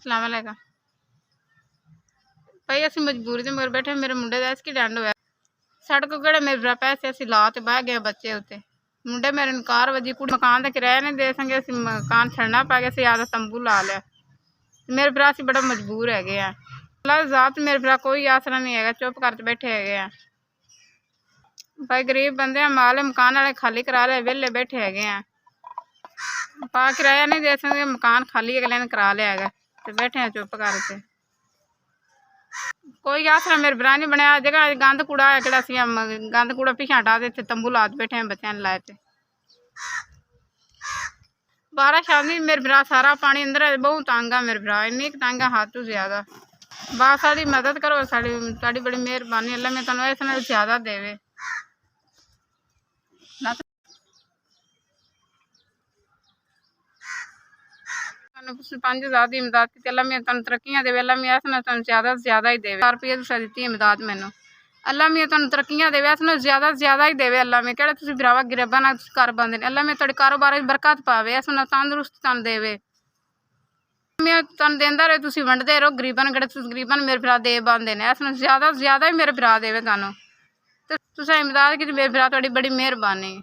ਸਲਾਮ ਅਲੈਕੁਮ ਭਾਈ ਅਸੀਂ ਮਜਬੂਰੀ ਦੇ ਮਗਰ ਬੈਠੇ। ਮੇਰੇ ਮੁੰਡੇ ਦਾ ਐਕਸੀਡੈਂਟ ਹੋਇਆ। ਸਾਡੇ ਕੋਲ ਕਿਹੜੇ ਮੇਰੇ ਭਰਾ ਪੈਸੇ ਅਸੀਂ ਲਾ ਤੇ ਬਹਿ ਗਏ ਬੱਚੇ ਉੱਤੇ। ਮੁੰਡੇ ਮੇਰੇ ਨੂੰ ਕਾਰ ਵੱਜੀ, ਕੁੜੀ ਮਕਾਨ ਦਾ ਕਿਰਾਇਆ ਨਹੀਂ ਦੇ ਸਕੇ। ਅਸੀਂ ਮਕਾਨ ਛੱਡਣਾ ਪੈ ਗਿਆ। ਅਸੀਂ ਆਪਦਾ ਤੰਬੂ ਲਾ ਲਿਆ। ਮੇਰੇ ਭਰਾ ਅਸੀਂ ਬੜਾ ਮਜਬੂਰ ਹੈਗੇ ਆ। ਅੱਲਾ ਦੀ ਜ਼ਾਤ ਮੇਰੇ ਭਰਾ ਕੋਈ ਆਸਰਾ ਨਹੀਂ ਹੈਗਾ, ਚੁੱਪ ਕਰਕੇ ਬੈਠੇ ਹੈਗੇ ਆ। ਭਾਈ ਗਰੀਬ ਬੰਦੇ ਆ, ਮਾਲੇ ਮਕਾਨ ਵਾਲੇ ਖਾਲੀ ਕਰਾ ਲਿਆ, ਵਿਹਲੇ ਬੈਠੇ ਹੈਗੇ ਆ। ਪਾ ਕਿਰਾਇਆ ਨਹੀਂ ਦੇ ਸਕਦੇ, ਮਕਾਨ ਖਾਲੀ ਅਗਲੇ ਨੇ ਕਰਾ ਲਿਆ ਹੈਗਾ ਤੇ ਬੈਠੇ ਆ ਚੁੱਪ ਕਰਕੇ। ਕੋਈ ਆਸਰਾ ਮੇਰੇ ਭਰਾ ਨਹੀਂ ਬਣਿਆ। ਜਗ੍ਹਾ ਗੰਦ ਕੂੜਾ ਹੈ ਕਿਹੜਾ, ਅਸੀਂ ਗੰਦ ਕੂੜਾ ਪਿੱਛੇ ਹਟਾ ਦੇ, ਇੱਥੇ ਤੰਬੂ ਲਾ ਬੈਠੇ ਆ ਬੱਚਿਆਂ ਨੂੰ ਲਾਏ ਤੇ। ਬਾਰਿਸ਼ ਆਉਂਦੀ ਮੇਰੇ ਭਰਾ ਸਾਰਾ ਪਾਣੀ ਅੰਦਰ, ਬਹੁਤ ਤੰਗ ਆ ਮੇਰੇ ਭਰਾ, ਇੰਨੀ ਤੰਗ ਆ ਹੱਦ ਤੋਂ ਜ਼ਿਆਦਾ। ਬਸ ਸਾਡੀ ਮਦਦ ਕਰੋ, ਸਾਡੀ ਬੜੀ ਮਿਹਰਬਾਨੀ। ਅੱਲਾ ਮੈਂ ਤੁਹਾਨੂੰ ਇਸ ਨਾਲ ਜ਼ਿਆਦਾ ਦੇਵੇ। ਤੁਹਾਨੂੰ 5000 ਦੀ ਇਮਦਾਦ ਕੀਤੀ, ਅੱਲਾ ਮੈਂ ਤੁਹਾਨੂੰ ਤਰੱਕੀਆਂ ਦੇਵੇ। ਅੱਲਾ ਮੈਂ ਇਸ ਨਾਲ ਤੁਹਾਨੂੰ ਜ਼ਿਆਦਾ ਤੋਂ ਜ਼ਿਆਦਾ ਹੀ ਦੇਵੇ। 4 ਰੁਪਏ ਤੁਸੀਂ ਦਿੱਤੀ ਇਮਦਾਦ ਮੈਨੂੰ, ਅੱਲਾ ਮੈਂ ਤੁਹਾਨੂੰ ਤਰੱਕੀਆਂ ਦੇਵੇ। ਇਸ ਨਾਲ ਜ਼ਿਆਦਾ ਤੋਂ ਜ਼ਿਆਦਾ ਹੀ ਦੇਵੇ। ਅੱਲਾ ਮੈਂ ਕਿਹੜੇ ਤੁਸੀਂ ਭਰਾਵਾ ਗਰੀਬਾਂ ਨਾਲ ਘਰ ਬੰਦੇ ਨੇ। ਅੱਲਾ ਮੈਂ ਤੁਹਾਡੇ ਕਾਰੋਬਾਰ ਵਿੱਚ ਬਰਕਤ ਪਾਵੇ, ਇਸ ਨਾਲ ਤੰਦਰੁਸਤੀ ਤੁਹਾਨੂੰ ਦੇਵੇ। ਮੈਂ ਤੁਹਾਨੂੰ ਦਿੰਦਾ ਰਹੇ, ਤੁਸੀਂ ਵੰਡਦੇ ਰਹੋ ਗਰੀਬਾਂ ਨੂੰ। ਕਿਹੜੇ ਤੁਸੀਂ ਗਰੀਬਾਂ ਨੂੰ ਮੇਰੇ ਭਰਾ ਦੇ ਬੰਦੇ ਨੇ। ਇਸ ਨਾਲ ਜ਼ਿਆਦਾ ਤੋਂ ਜ਼ਿਆਦਾ ਹੀ ਮੇਰੇ ਭਰਾ ਦੇਵੇ ਤੁਹਾਨੂੰ। ਤੇ ਤੁਸੀਂ ਇਮਦਾਦ ਕੀਤੀ ਮੇਰੇ ਭਰਾ, ਤੁਹਾਡੀ ਬੜੀ ਮਿਹਰਬਾਨੀ।